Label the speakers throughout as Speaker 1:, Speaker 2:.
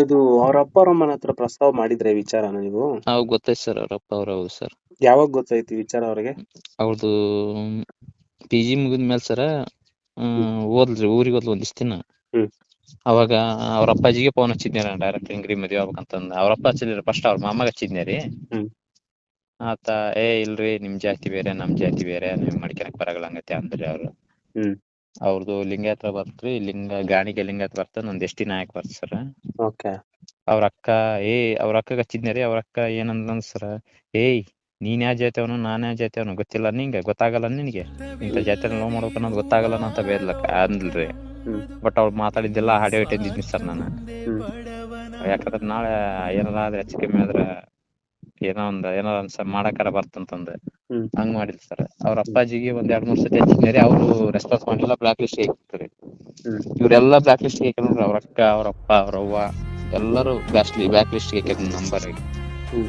Speaker 1: ಇದು ಅವ್ರ ಅಪ್ಪ ಅವ್ರಮ್ಮನ ಹತ್ರ ಪ್ರಸ್ತಾವ ಮಾಡಿದ್ರೆ ವಿಚಾರನ ನೀವು?
Speaker 2: ಅವಾಗ ಗೊತ್ತಾಯ್ತು ಸರ್ ಅವ್ರ ಅಪ್ಪ ಅವ್ರ ಹೌದು ಸರ್.
Speaker 1: ಯಾವಾಗ ಗೊತ್ತಾಯ್ತು ಈ ವಿಚಾರ ಅವ್ರಿಗೆ?
Speaker 2: ಅವ್ರದ್ದು PG ಮುಗಿದ್ಮೇಲೆ ಸರ ಓದ್ಲ್ರಿ, ಊರಿಗೆ ಹೋದ್ಲು ಒಂದಿಷ್ಟು ದಿನ.
Speaker 1: ಹ್ಮ್
Speaker 2: ಅವಾಗ ಅವ್ರ ಅಪ್ಪಾಜಿಗೆ ಫೋನ್ ಹಚ್ಚಿದ್ನಿ ಡೈರೆಕ್ಟ್ ಹಿಂಗ್ರಿ ಮದ್ವೆ ಆಗ್ಬೇಕಂತಂದ. ಅವ್ರ ಅಪ್ಪ ಹಚ್ಚಿದ್ರಿ ಫಸ್ಟ್, ಅವ್ರ ಮಾಮಾಗ ಹಚ್ಚಿದ್ನಿ ರೀ.
Speaker 1: ಹ್ಮ್
Speaker 2: ಆತ ಇಲ್ರಿ ನಿಮ್ ಜಾತಿ ಬೇರೆ ನಮ್ ಜಾತಿ ಬೇರೆ, ನೀವ್ ಮಾಡ್ಕೊಳಕ್ ಬರಲ್ಲ ಹಂಗತೆ ಅಂದ್ರಿ ಅವ್ರು.
Speaker 1: ಹ್ಮ್
Speaker 2: ಅವ್ರದ್ದು ಲಿಂಗಾಯತ್ರ ಬರ್ತ್ರಿ, ಗಾಣಿಗೆ ಲಿಂಗಾಯತ್ ಬರ್ತ, ಒಂದ್ ಎಷ್ಟಿ ನಾಯಕ್ ಬರ್ತ ಸರ್.
Speaker 1: ಓಕೆ.
Speaker 2: ಅವ್ರ ಅಕ್ಕ ಅವ್ರ ಅಕ್ಕಗೆ ಹಚ್ಚಿದ್ನಿ ರೀ. ಅವ್ರ ಅಕ್ಕ ಏನಂದ್ ಸರ, ನೀನ್ ಯಾವ ಜಾತಿಯವನು ನಾನ್ ಯಾವ ಜಾತಿಯವನು ಗೊತ್ತಿಲ್ಲ ನಿಂಗೆ, ಗೊತ್ತಾಗಲ್ಲ ನಿನಗೆ, ಇಂಥ ಜಾತಿಯನ್ನ ಲವ್ ಮಾಡ್ಬೇಕು ಅನ್ನೋದು ಗೊತ್ತಾಗಲ್ಲ ಅಂತ ಬೇರ್ಲಕ್ಕ ಅಂದ್ಲ್ರಿ.
Speaker 1: ಹ್ಮ್
Speaker 2: ಬಟ್ ಅವ್ಳು ಮಾತಾಡಿದ್ದೆಲ್ಲ ಹಾಡೆ ಇಟ್ಟಿದ್ನಿ ಸರ್ ನಾನು.
Speaker 1: ಹ್ಮ್
Speaker 2: ಯಾಕಂದ್ರೆ ನಾಳೆ ಏನಾರ ಆದ್ರೆ ಹೆಚ್ಚು ಕಮ್ಮಿ ಆದ್ರೆ ಏನಾರ ಮಾಡಕಾರ ಬರ್ತಂತಂದೆ.
Speaker 1: ಹ್ಮ್
Speaker 2: ಹಂಗ್ ಮಾಡಿದ್ ಸರ್. ಅವ್ರ ಅಪ್ಪಾಜಿಗೆ ಒಂದ್ 2-3 ಸತಿ ಹಚ್ಚಿದ್ರಿ, ಅವ್ರು ರೆಸ್ಪಾನ್ಸ್ ಮಾಡಿಲ್ಲ, ಬ್ಲಾಕ್ ಲಿಸ್ಟ್ ಹಾಕಿರ್ತಾರೆ.
Speaker 1: ಹ್ಮ್
Speaker 2: ಇವ್ರೆಲ್ಲಾ ಬ್ಲಾಕ್ ಲಿಸ್ಟ್ ಹಾಕಿದ್ರು. ಅವ್ರ ಅಕ್ಕ, ಅವ್ರ ಅಪ್ಪ, ಅವ್ರ ಅವ್ವ ಎಲ್ಲರೂ ಬ್ಲಾಕ್ ಲಿಸ್ಟ್ ಹಾಕಿದ್ರು ನಂಬರ್ ಆಗಿ.
Speaker 1: ಹ್ಮ್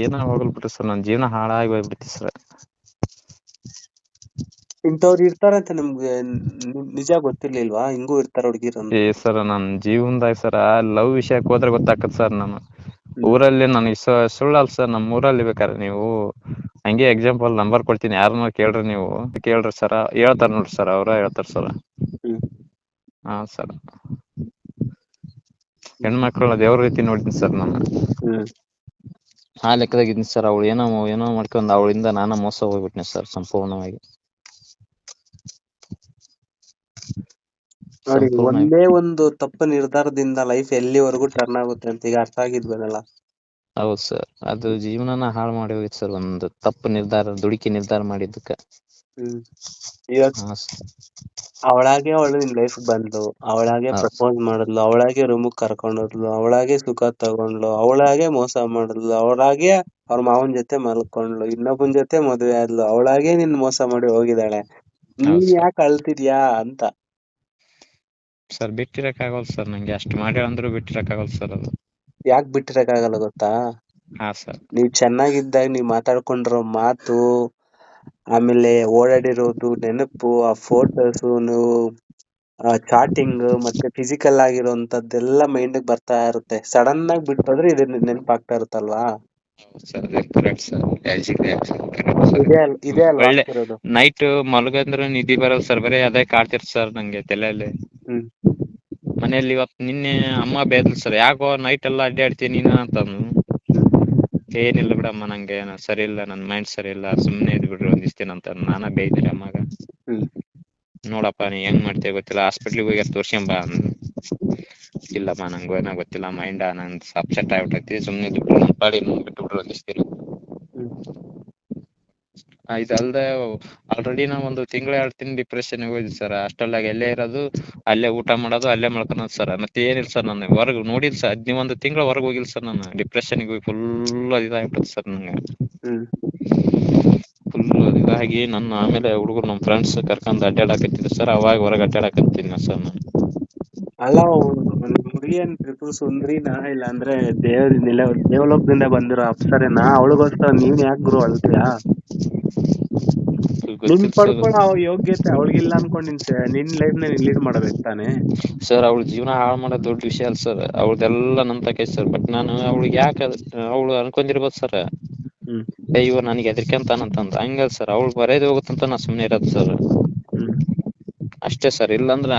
Speaker 2: ಏನೋ ಹೋಗಲ್ ಬಿಟ್ರಿ ಸರ್, ನನ್ ಜೀವನ ಹಾಳಾಗಿ ಹೋಗ್ಬಿಡ್ತಿ ಸರ್.
Speaker 1: ಇಂಥವ್ರು ಇರ್ತಾರಂತ ನಿಮ್ಗೆ ನಿಜ ಗೊತ್ತಿರ್ಲಿಲ್ವಾ? ಹಿಂಗೂ ಇರ್ತಾರ ಹುಡುಗಿರು?
Speaker 2: ಸರ್ ನನ್ ಜೀವನದಾಗ ಸರ್ ಲವ್ ವಿಷಯಕ್ಕೆ ಹೋದ್ರೆ ಗೊತ್ತಾಕತ್ ಸರ್. ನಾನು
Speaker 1: ಹ್ಮ್
Speaker 2: ಊರಲ್ಲಿ ನನಗೆ ಸುಳ್ಳಲ್ಲ ಸರ್, ನಮ್ ಊರಲ್ಲಿ ಬೇಕಾದ್ರೆ ನೀವು ಹಂಗೆ ಎಕ್ಸಾಂಪಲ್ ನಂಬರ್ ಕೊಡ್ತೀನಿ, ಯಾರನ್ನ ಕೇಳ್ರಿ, ನೀವು ಕೇಳ್ರಿ ಸರ್, ಹೇಳ್ತಾರ ನೋಡ್ರಿ ಸರ್, ಅವ್ರ ಹೇಳ್ತಾರ ಸರ್.
Speaker 1: ಹ್ಮ್
Speaker 2: ಹಾ ಸರ್, ಹೆಣ್ಮಕ್ಳ ದೇವ್ರ ರೀತಿ ನೋಡ್ತೀನಿ ಸರ್ ನಾನು.
Speaker 1: ಹ್ಮ್
Speaker 2: ಆ ಲೆಕ್ಕದಾಗಿದ್ದೀನಿ ಸರ್. ಅವಳು ಏನೋ ಮಾಡ್ಕೊಂಡ್ ಅವಳಿಂದ ನಾನ ಮೋಸ ಹೋಗ್ಬಿಟ್ನಿ ಸರ್ ಸಂಪೂರ್ಣವಾಗಿ.
Speaker 1: ನೋಡಿ, ಒಂದೇ ಒಂದು ತಪ್ಪು ನಿರ್ಧಾರದಿಂದ ಲೈಫ್ ಎಲ್ಲಿವರೆಗೂ ಟರ್ನ್ ಆಗುತ್ತೆ ಅಂತ ಈಗ ಅರ್ಥ ಆಗಿದ್ವಲ್ಲ.
Speaker 2: ಹೌದು ಸರ್, ಅದು ಜೀವನನ ಹಾಳು ಮಾಡಿ ಹೋಗಿತ್ತು ಸರ್, ಒಂದು ತಪ್ಪು ನಿರ್ಧಾರ, ದುಡುಕಿ ನಿರ್ಧಾರ ಮಾಡಿದ್ದಕ್ಕ.
Speaker 1: ಅವಳಾಗೆ ಅವಳು ನಿನ್ ಲೈಫ್ ಬಂದ್ಲು, ಅವಳಾಗೆ ಪ್ರಪೋಸ್ ಮಾಡಿದ್ಲು, ಅವಳಾಗೆ ರೂಮಿಗೆ ಕರ್ಕೊಂಡೋದ್ಲು, ಅವಳಾಗೆ ಸುಖ ತಗೊಂಡ್ಲು, ಅವಳಾಗೆ ಮೋಸ ಮಾಡಿದ್ಲು, ಅವಳಾಗೆ ಅವ್ರ ಮಾವನ್ ಜೊತೆ ಮಲ್ಕೊಂಡ್ಲು, ಇನ್ನೊಬ್ಬನ ಜೊತೆ ಮದುವೆ ಆದ್ಲು, ಅವಳಾಗೆ ನಿನ್ ಮೋಸ ಮಾಡಿ ಹೋಗಿದ್ದಾಳೆ. ನೀನ್ ಯಾಕೆ ಅಳ್ತಿದ್ಯಾ ಅಂತ.
Speaker 2: ಸರ್ ಬಿಟ್ಟಿರಕ್ ಆಗಲ್ಲ ಸರ್, ನಂಗೆ ಅಷ್ಟು ಮಾಡ್ಯಾಳ ಅಂದ್ರೂ ಬಿಟ್ಟಿರಕ್ ಆಗಲ್ಲ ಸರ್. ಅದು
Speaker 1: ಯಾಕೆ ಬಿಟ್ಟಿರಕ್ಕಾಗಲ್ಲ ಗೊತ್ತಾ? ನೀವ್ ಚೆನ್ನಾಗಿದ್ದಾಗ ನೀವ್ ಮಾತಾಡ್ಕೊಂಡಿರೋ ಮಾತು, ಆಮೇಲೆ ಓಡಾಡಿರೋದು ನೆನಪು, ಆ ಫೋಟೋಸ್, ನೀವು ಚಾಟಿಂಗ್ ಮತ್ತೆ ಫಿಸಿಕಲ್ ಆಗಿರೋಂಥದ್ದೆಲ್ಲ ಮೈಂಡ್ ಬರ್ತಾ ಇರುತ್ತೆ. ಸಡನ್ ಆಗಿ ಬಿಟ್ಟೋದ್ರೆ ಇದು ನೆನಪಾಗ್ತಾ ಇರುತ್ತಲ್ವಾ? ಇದೇ ಅಲ್ವಾ
Speaker 2: ಒಳ್ಳೆ
Speaker 1: ಆಗ್ತಿರೋದು?
Speaker 2: ನೈಟ್ ಮಲಗಂದ್ರೆ ನಿದ್ದೆ ಬರಲ್ಲ ಸರ್, ಬರೀ ಅದೇ ಕಾಡ್ತಿರ್ ಸರ್ ನಂಗೆ ತಲೆಯಲ್ಲಿ. ಮನೆಯಲ್ಲಿ ಇವತ್ತು ನಿನ್ನೆ ಅಮ್ಮ ಬೇದ್ಲು ಸರ್, ಯಾಕೋ ನೈಟ್ ಎಲ್ಲ ಅಡ್ಡಾಡ್ತೀನಿ ನೀನು ಅಂತಂದು. ಏನಿಲ್ಲ ಬಿಡಮ್ಮ, ನಂಗೆ ಸರಿ ಇಲ್ಲ, ನನ್ ಮೈಂಡ್ ಸರಿ ಇಲ್ಲ, ಸುಮ್ನೆ ಇದ್ ಬಿಡ್ರಿ ಒಂದಿಷ್ಟ್ ದಿನ ಅಂತ ನಾನ ಬೇಯ್ದಿರಿ ಅಮ್ಮಾಗ. ನೋಡಪ್ಪ ನೀ ಹೆಂಗ್ ಮಾಡ್ತೀಯ ಗೊತ್ತಿಲ್ಲ, ಹಾಸ್ಪಿಟ್ಲಿಗೆ ಹೋಗಿ ತೋರ್ಸ್ಕೊಂಬ ಅಂದ್ರು. ಇಲ್ಲಮ್ಮ ನಂಗೂ ಏನೋ ಗೊತ್ತಿಲ್ಲ, ಮೈಂಡ್ ನಂದು ಅಪ್ಸೆಟ್ ಆಗ್ಬಿಟ್ಟೈತಿ, ಸುಮ್ನೆ ಬಿಟ್ಟು ಬಿಡ್ರಿ ಒಂದಿಷ್ಟ್ ದಿನ. ಇದಲ್ದೆ ಆಲ್ರೆಡಿ ನಾ 1 ತಿಂಗಳು 2 ತಿಂಗಳು ಡಿಪ್ರೆಷನ್ ಹೋಗಿದ್ದೆ ಸರ್. ಹಾಸ್ಟೆಲ್ದಾಗ ಎಲ್ಲೇ ಇರೋದು, ಅಲ್ಲೇ ಊಟ ಮಾಡೋದು, ಅಲ್ಲೇ ಮಲ್ಕೊಳೋದು ಸರ್. ಮತ್ತೆ ಏನಿಲ್ಲ ಸರ್, ನಾನು ಹೊರಗೆ ನೋಡಿಲ್ಲ ಸರ್, 1 ತಿಂಗಳು ಹೊರಗೆ ಹೋಗಿಲ್ಲ ಸರ್. ನಾನು ಡಿಪ್ರೆಷನ್ಗೆ ಹೋಗಿ ಫುಲ್ ಇದಾಗ್ಬಿಟ್ಟೆ ಸರ್ ನಂಗೆ. ಫುಲ್ ಇದಾಗಿ ನನ್ನ ಆಮೇಲೆ ಹುಡುಗರು ನಮ್ ಫ್ರೆಂಡ್ಸ್ ಕರ್ಕೊಂಡ್ ಅಡ್ಡಾಡಕತ್ತಿದ್ರು ಸರ್, ಅವಾಗ ಹೊರಗೆ ಅಡ್ಡಾಡಕತ್ತೀನಿ ಸರ್ ನಾನು.
Speaker 1: ಅಲ್ಲ, ನಿಮ್ ಹುಡುಗಿ ಏನ್ ತ್ರಿಪುರ ಸುಂದರಿನಾ, ಇಲ್ಲ ಅಂದ್ರೆ ದೇವಲೋಕದಿಂದ ಬಂದಿರೋ ಅಪ್ಸರೆನಾ? ಅವಳಿಗೋಸ್ಕರ ನೀನ್ ಯಾಕೆ ಗುರು ಅಳ್ತೀಯಾ? ನಿನ್ ಪಡ್ಕೊಳ್ಳೋ ಯೋಗ್ಯತೆ ಅವಳಿಗಿಲ್ಲ ಅನ್ಕೊಂಡು ನಿನ್ ಲೈಫ್ ನ ನೀನ್ ಲೀಡ್ ಮಾಡ್ಬೇಕು ತಾನೆ
Speaker 2: ಸರ್. ಅವಳ ಜೀವನ ಹಾಳು ಮಾಡೋದು ದೊಡ್ಡ ವಿಷಯ ಅಲ್ಲ ಸರ್, ಅವಳದೆಲ್ಲ ನನ್ ತಕೈತೆ ಸರ್. ಬಟ್ ನಾನು ಅವಳಿಗೆ ಯಾಕೆ ಅವಳು ಅನ್ಕೊಂಡಿರ್ಬೋದು ಸರ್, ಇವ ನನಗೆ ಹೆದರ್ಕೊಂತಾನಂತಂದ, ಹಂಗಲ್ಲ ಸರ್. ಅವಳು ಬರೇದು ಹೋಗುತ್ತಂತ ನಾ ಸುಮ್ನೆ ಇರೋದು ಸರ್, ಅಷ್ಟೇ ಸರ್. ಇಲ್ಲಾಂದ್ರೆ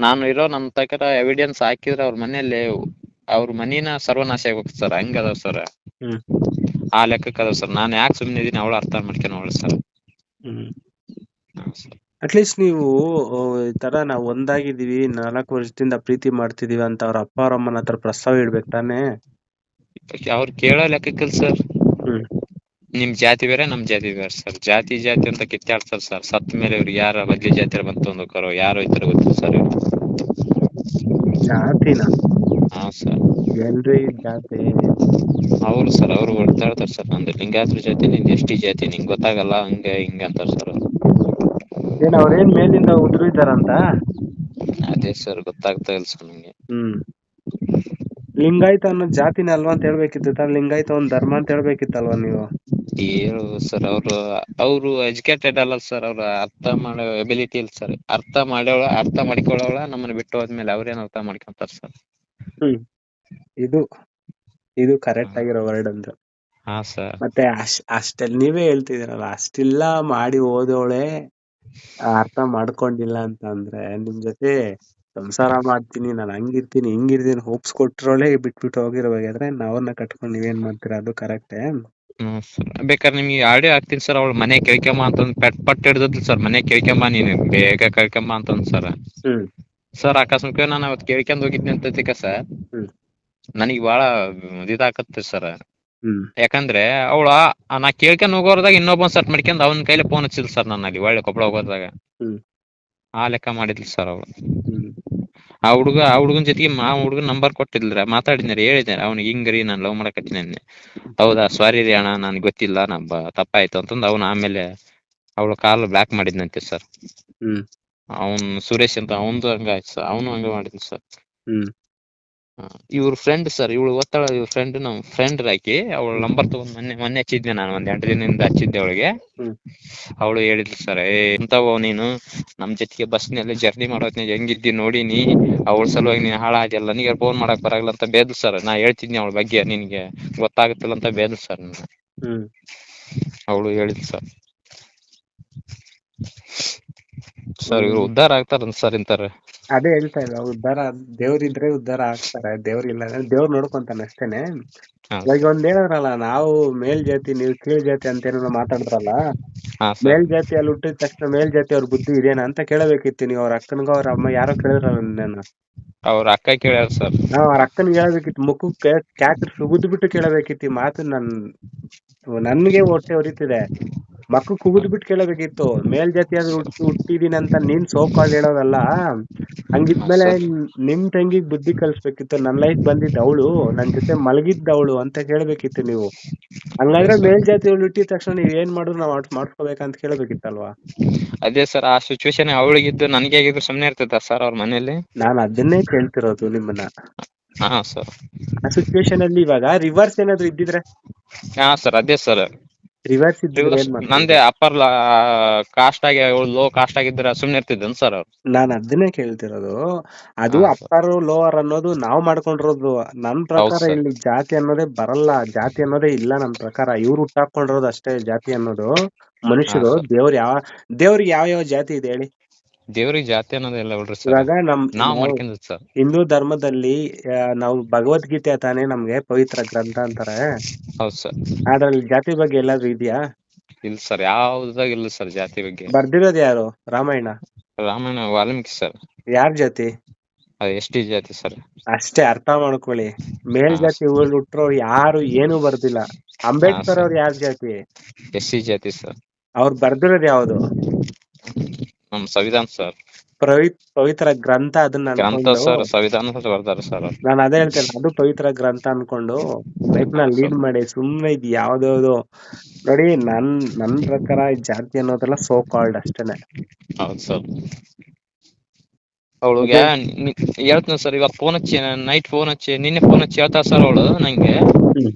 Speaker 2: ನಾನು ಇರೋ ನನ್ ತಕರ ಎವಿಡೆನ್ಸ್ ಹಾಕಿದ್ರೆ ಅವ್ರ ಮನಿನ ಸರ್ವನಾಶ ಆಗ್ಬೇಕು ಸರ್, ಹಂಗದ ಸರ್. ಆ ಲೆಕ್ಕಕ್ಕೆ ಅದ ಸರ್. ನಾನ್ ಯಾಕೆ ಸುಮ್ನೆ ಇದೀನಿ ಅವಳು ಅರ್ಥ ಮಾಡ್ಕೊಂಡವಳು ಸರ್.
Speaker 1: ಅಟ್ಲೀಸ್ಟ್ ನೀವು ಈ ತರ ನಾವ್ ಒಂದಾಗಿದೀವಿ, 4 ವರ್ಷದಿಂದ ಪ್ರೀತಿ ಮಾಡ್ತಿದೀವಿ ಅಂತ ಅವ್ರ ಅಪ್ಪ ಅವ್ರ ಅಮ್ಮನ ಹತ್ರ ಪ್ರಸ್ತಾವ ಇಡ್ಬೇಕು ತಾನೆ?
Speaker 2: ಅವ್ರು ಕೇಳೋ ಲೆಕ್ಕಕ್ಕಿಲ್ಲ ಸರ್. ನಿಮ್ ಜಾತಿ ಬೇರೆ ನಮ್ ಜಾತಿ ಬೇರೆ ಸರ್, ಜಾತಿ ಅಂತ ಕಿತ್ತಾಡ್ತಾರ ಸರ್. ಸತ್ ಮೇಲೆ ಇವ್ರಿಗೆ ಯಾರ ಬದ್ಲಿ ಜಾತಿ ಬಂತು ಅಂದ್ಕರೋ, ಯಾರು ಹೋಯ್ತಾರ ಗೊತ್ತಿಲ್ಲ ಸರ್.
Speaker 1: ಜಾತಿನ?
Speaker 2: ಹಾ ಸರ್.
Speaker 1: ಎಲ್ರಿ ಜಾತಿ?
Speaker 2: ಅವ್ರು ಸರ್, ಅವ್ರು ಹೊಡ್ತಾಡ್ತಾರ ಸರ್, ನಂದು ಲಿಂಗಾಯತ್ರ ಜಾತಿ, ನಿಂದು ST ಜಾತಿ, ನಿಂಗೆ ಗೊತ್ತಾಗಲ್ಲ, ಹಂಗೆ ಹಿಂಗೆ ಅಂತಾರ ಸರ್.
Speaker 1: ಏನ್ ಅವ್ರೇನ್ ಮೇಲಿಂದ ಉದ್ರು ಇದ್ದಾರಂತ?
Speaker 2: ಅದೇ ಸರ್ ಗೊತ್ತಾಗ್ತಾ ಇಲ್ಲ ಸರ್ ನಂಗೆ.
Speaker 1: ಲಿಂಗಾಯತ ಅನ್ನೋ ಜಾತಿನ ಅಲ್ವಾ ಅಂತ ಹೇಳ್ಬೇಕಿತ್ತು ತಾನೆ? ಲಿಂಗಾಯತ ಒಂದ್ ಧರ್ಮ ಅಂತ ಹೇಳ್ಬೇಕಿತ್ತಲ್ವಾ ನೀವು?
Speaker 2: ಹೇಳು ಸರ್, ಅವ್ರು ಎಜುಕೇಟೆಡ್ ಅಲ್ಲ ಸರ್. ಅವ್ರ ಅರ್ಥ ಮಾಡೋ ಎಬಿಲಿಟಿ ಇಲ್ಲ ಸರ್. ಅರ್ಥ ಮಾಡಿಕೊಳ್ಳೋಳ ನಮ್ಮನ್ನ ಬಿಟ್ಟು ಹೋದ್ಮೇಲೆ ಅವ್ರೇನ್ ಅರ್ಥ ಮಾಡ್ಕೊಂತಾರ ಸರ್.
Speaker 1: ಇದು ಕರೆಕ್ಟ್ ಆಗಿರೋ ವರ್ಡ್ ಅಂದ್ರೆ.
Speaker 2: ಹಾ ಸರ್.
Speaker 1: ಮತ್ತೆ ಅಷ್ಟೆಲ್ಲ ನೀವೇ ಹೇಳ್ತಿದ್ದೀರಲ್ಲ, ಅಷ್ಟೆಲ್ಲ ಮಾಡಿ ಓದೋಳೆ ಅರ್ಥ ಮಾಡ್ಕೊಂಡಿಲ್ಲ ಅಂತ ಅಂದ್ರೆ ನಿಮ್ ಜೊತೆ ಸಂಸಾರ ಮಾಡ್ತೀನಿ, ನಾನು ಹಂಗಿರ್ತೀನಿ ಹಿಂಗಿರ್ತೀನಿ ಹೋಪ್ಸ್ ಕೊಟ್ಟಿರೋಳೆ ಬಿಟ್ಬಿಟ್ಟು ಹೋಗಿರೋವಾಗಾದ್ರೆ ಅವ್ರನ್ನ ಕಟ್ಕೊಂಡು ನೀವೇನ್ ಮಾಡ್ತೀರಾ? ಅದು ಕರೆಕ್ಟೇ.
Speaker 2: ಬೇಕಾದ್ರೆ ನಿಮ್ಗೆ ಆಡಿಯೋ ಹಾಕ್ತೀನಿ ಸರ್. ಅವಳು ಮನೆ ಕೇಳ್ಕೊಂಬ ಅಂತಂದ್ ಪಟ್ ಹಿಡ್ದದ್ಲು ಸರ್. ಮನೆ ಕೇಳ್ಕೊಂಬ ನೀನು ಬೇಗ ಕೇಳ್ಕೊಂಬ ಅಂತಂದ್ ಸರ್. ಸರ್ ಅಕಸ್ಮಾತ್ ನಾನು ಅವತ್ತು ಕೇಳ್ಕೊಂಡ್ ಹೋಗಿದ್ನಿ ಅಂತ ಸರ್, ನನಗೆ ಬಹಳ ಇದಾಕತ್ತೆ ಸರ್. ಯಾಕಂದ್ರೆ ಅವಳ ನಾ ಕೇಳ್ಕೊಂಡ್ ಹೋಗೋರ್ದಾಗ ಇನ್ನೊಬ್ಬ ಸೆಟ್ ಮಾಡ್ಕೊಂಡ್ ಅವನ ಕೈಲಿ ಫೋನ್ ಹಚ್ಚಿದ್ ಸರ್. ನನ್ನಲ್ಲಿ ಒಳ್ಳೆ ಕೊಪ್ಪಳ ಹೋಗೋದಾಗ ಆ ಲೆಕ್ಕ ಮಾಡಿದ್ಲು ಸರ್ ಅವಳು. ಆ ಹುಡುಗನ್ ಜೊತೆಗೆ ಹುಡುಗನ್ ನಂಬರ್ ಕೊಟ್ಟಿಲ್ರ, ಮಾತಾಡಿದ್ನಾರ, ಹೇಳಿದಾರೆ ಅವ್ನಿಗೆ ಹಿಂಗ್ರಿ ನಾನು ಲವ್ ಮಾಡಕತ್ತೀನಿ ಅಂದೆ. ಹೌದಾ, ಸಾರಿ ರೀ ಅಣ್ಣ, ನನ್ಗೆ ಗೊತ್ತಿಲ್ಲ, ತಪ್ಪಾಯ್ತು ಅಂತಂದು ಅವನು ಆಮೇಲೆ ಅವಳು ಕಾಲ್ ಬ್ಲಾಕ್ ಮಾಡಿದ್ನಂತೆ ಸರ್. ಅವನ್ ಸುರೇಶ್ ಅಂತ ಅವನು ಹಂಗಾಯ್ತು ಸರ್. ಅವನು ಹಂಗ ಮಾಡಿದ್ನು ಸರ್. ಇವ್ರ ಫ್ರೆಂಡ್ ಸರ್, ಇವಳು ಒತ್ತಳ ಇವ್ರ ಫ್ರೆಂಡ್, ನಮ್ ಫ್ರೆಂಡ್ ಹಾಕಿ ಅವಳ ನಂಬರ್ ತಗೊಂಡ್ ಮೊನ್ನೆ ಹಚ್ಚಿದ್ದೆ ನಾನು, ಒಂದ್ 2 ದಿನದಿಂದ ಹಚ್ಚಿದ್ದೆ ಅವಳಿಗೆ. ಅವಳು ಹೇಳಿದ್ಲು ಸರ್, ಎಂತವೋ ನೀನು ನಮ್ ಜೊತೆಗೆ ಬಸ್ನಲ್ಲಿ ಜರ್ನಿ ಮಾಡೋದ್ನಾಗ ಹೆಂಗಿದ್ದಿ ನೋಡಿನಿ, ಅವಳ ಸಲುವಾಗಿ ನೀನ್ ಹಾಳಾದ್ಯಲ್ಲ, ನನಗೆ ಫೋನ್ ಮಾಡಕ್ ಬರಲ್ಲ ಅಂತ ಬೇದ್ಲು ಸರ್. ನಾ ಹೇಳ್ತಿದ್ನಿ ಅವಳ ಬಗ್ಗೆ, ನಿನ್ಗೆ ಗೊತ್ತಾಗುತ್ತಿಲ್ಲ ಅಂತ ಬೇದ್ಲು ಸರ್. ಅವಳು ಹೇಳಿದ್ಲು ಸರ್. ಸರ್ ಇವ್ರು ಉದ್ಧಾರ ಆಗ್ತಾರ ಸರ್ ಇಂತಾರೆ.
Speaker 1: ಅದೇ ಹೇಳ್ತಾ ಇಲ್ಲ, ಉದ್ಧಾರ ದೇವ್ರಿದ್ರೆ ಉದ್ಧಾರ ಆಗ್ತಾರೆ, ದೇವ್ರಿಲ್ಲ ದೇವ್ರು ನೋಡ್ಕೊಂತಾನೆ ಅಷ್ಟೇನೆ. ಇವಾಗ ಒಂದ್ ಹೇಳಿದ್ರಲ್ಲ, ನಾವು ಮೇಲ್ ಜಾತಿ ನೀವು ಕೀಳ್ ಜಾತಿ ಅಂತ ಏನೋ ಮಾತಾಡಿದ್ರಲ್ಲ, ಮೇಲ್ ಜಾತಿಯಲ್ಲಿ ಹುಟ್ಟಿದ ತಕ್ಷಣ ಮೇಲ್ ಜಾತಿ ಅವ್ರ ಬುದ್ಧಿ ಇದೇನಾ ಅಂತ ಕೇಳಬೇಕಿತ್ತು ನೀವು. ಅವ್ರ ಅಕ್ಕನ್ಗ ಅವ್ರ ಅಮ್ಮ ಯಾರೋ ಕೇಳಿದ್ರಲ್ಲ ನನ್ನ,
Speaker 2: ಅವ್ರ ಅಕ್ಕ ಕೇಳ್ಯಾರ ಸರ್.
Speaker 1: ಅವ್ರ ಅಕ್ಕನ್ ಕೇಳಬೇಕಿತ್ತು, ಮುಖಕ್ಕೆ ಕ್ಯಾಕ್ ಸುಗುದ್ ಬಿಟ್ಟು ಕೇಳಬೇಕಿತ್ತು ಈ ಮಾತು. ನನ್ಗೆ ಹೊಟ್ಟೆ ಉರಿತಿದೆ, ಮಕ್ಳು ಕುಗಿದ್ ಬಿಟ್ಟು ಕೇಳಬೇಕಿತ್ತು. ಮೇಲ್ ಜಾತಿಯಾದ್ರೂ ಹುಟ್ಟಿದೀನಿ ಅಂತ ನೀನ್ ಸೋಕಾಲ್ ಹೇಳೋದಲ್ಲ. ಹಂಗಿದ್ಮೇಲೆ ನಿಮ್ ತಂಗಿಗ್ ಬುದ್ಧಿ ಕಲಿಸ್ಬೇಕಿತ್ತು. ನನ್ ಲೈಫ್ ಬಂದಿದ್ದ ಅವಳು, ನನ್ ಜೊತೆ ಮಲಗಿದ್ದವಳು ಅಂತ ಕೇಳ್ಬೇಕಿತ್ತು ನೀವು. ಹಂಗಾದ್ರೆ ಮೇಲ್ಜಾತಿಯವ್ಳು ಹುಟ್ಟಿದ ತಕ್ಷಣ ನೀವ್ ಏನ್ ಮಾಡಿದ್ರು ನಾವ್ ಮಾಡ್ಸ್ಕೋಬೇಕಂತ ಕೇಳ್ಬೇಕಿತ್ತಲ್ವಾ?
Speaker 2: ಅದೇ ಸರ್, ಆ ಸಿಚುವೇಶನ್ ಅವಳಿಗಿದ್ದು ನನಗೆ ಆಗಿದ್ರು ಸುಮ್ನೆ ಇರ್ತಿತ್ತ ಸರ್ ಅವ್ರ ಮನೇಲಿ?
Speaker 1: ನಾನು ಅದನ್ನೇ ಕೇಳ್ತಿರೋದು ನಿಮ್ಮನ್ನ.
Speaker 2: ಹಾ ಸರ್.
Speaker 1: ಆ ಸಿಚುವೇಶನ್ ಅಲ್ಲಿ ಇವಾಗ ರಿವರ್ಸ್ ಏನಾದ್ರು ಇದ್ದಿದ್ರೆ?
Speaker 2: ಹಾ ಸರ್, ಅದೇ ಸರ್,
Speaker 1: ರಿವರ್ಸ್ ಇದ್ದಿದ್ರೆ ಏನ್
Speaker 2: ನಂದೇ ಅಪ್ಪರ್ ಕಾಸ್ಟ್ ಆಗಿ ಲೋ ಕಾಸ್ಟ್ ಆಗಿದ್ರೆ ಸುಮ್ನೆ ಇರ್ತಿದ್ದೇನೆ ಸರ್ ಅವ್ರು?
Speaker 1: ನಾನು ಅದನ್ನೇ ಕೇಳ್ತಿರೋದು. ಅದು ಅಪ್ಪರ್ ಲೋವರ್ ಅನ್ನೋದು ನಾವ್ ಮಾಡ್ಕೊಂಡಿರೋದು. ನನ್ ಪ್ರಕಾರ ಇಲ್ಲಿ ಜಾತಿ ಅನ್ನೋದೇ ಬರಲ್ಲ, ಜಾತಿ ಅನ್ನೋದೇ ಇಲ್ಲ ನನ್ ಪ್ರಕಾರ. ಇವ್ರು ಹುಟ್ಟಾಕೊಂಡಿರೋದು ಅಷ್ಟೇ ಜಾತಿ ಅನ್ನೋದು. ಮನುಷ್ಯರು ದೇವ್ರಿಗೆ ಯಾವ ಜಾತಿ ಇದೆ ಹೇಳಿ? ದೇವ್ರಿಗೆ ಜಾತಿ ಅನ್ನೋದಿಲ್ಲ. ಇವಾಗ ಹಿಂದೂ ಧರ್ಮದಲ್ಲಿ ನಾವು ಭಗವದ್ಗೀತೆ ತಾನೇ ನಮ್ಗೆ ಪವಿತ್ರ ಗ್ರಂಥ ಅಂತಾರೆ.
Speaker 2: ಹೌದು ಸರ್.
Speaker 1: ಅದ್ರಲ್ಲಿ ಜಾತಿ ಬಗ್ಗೆ ಎಲ್ಲಾದ್ರೂ ಇದೆಯಾ?
Speaker 2: ಇಲ್ಲ ಸರ್, ಯಾವ್ದಾಗ ಇಲ್ಲ ಸರ್ ಜಾತಿ ಬಗ್ಗೆ.
Speaker 1: ಬರ್ದಿರೋದು ಯಾರು? ರಾಮಾಯಣ
Speaker 2: ವಾಲ್ಮೀಕಿ ಸರ್.
Speaker 1: ಯಾರ್ ಜಾತಿ?
Speaker 2: ಎಷ್ಟಿ ಜಾತಿ ಸರ್.
Speaker 1: ಅಷ್ಟೇ, ಅರ್ಥ ಮಾಡ್ಕೊಳ್ಳಿ. ಮೇಲ್ ಜಾತಿ ಹುಟ್ರೋರು ಯಾರು ಏನು ಬರ್ದಿಲ್ಲ. ಅಂಬೇಡ್ಕರ್ ಅವ್ರು ಯಾರ್ ಜಾತಿ?
Speaker 2: ಎಸ್ಸಿ ಜಾತಿ ಸರ್. ಅವ್ರು
Speaker 1: ಬರ್ದಿರೋದು ಯಾವ್ದು?
Speaker 2: ನಮ್ ಸಂವಿಧಾನ ಸರ್,
Speaker 1: ಪವಿತ್ರ ಗ್ರಂಥ. ಅದನ್ನ
Speaker 2: ಸಂವಿಧಾನ ಬರ್ದಾರ ಸರ್.
Speaker 1: ನಾನು ಅದೇ ಹೇಳ್ತೇನೆ, ಅದು ಪವಿತ್ರ ಗ್ರಂಥ ಅನ್ಕೊಂಡು ಲೈಫ್ ನ ಲೀಡ್ ಮಾಡಿ. ಸುಮ್ನೆ ಇದು ಯಾವ್ದಾವ್ದು ನೋಡಿ. ನನ್ ಪ್ರಕಾರ ಜಾತಿ ಅನ್ನೋದೆಲ್ಲ ಸೋ ಕಾಲ್ಡ್ ಅಷ್ಟೇನೆ. ಹೌದು ಸರ್.
Speaker 2: ಅವಳಿಗೆ ಹೇಳ್ತೀನಿ ಸರ್, ಇವಾಗ ಫೋನ್ ಹಚ್ಚಿ, ನೈಟ್ ಫೋನ್ ಹಚ್ಚಿ, ನಿನ್ನೆ ಫೋನ್ ಹಚ್ಚಿ ಹೇಳ್ತಾ ಸರ್ ಅವಳು ನಂಗೆ,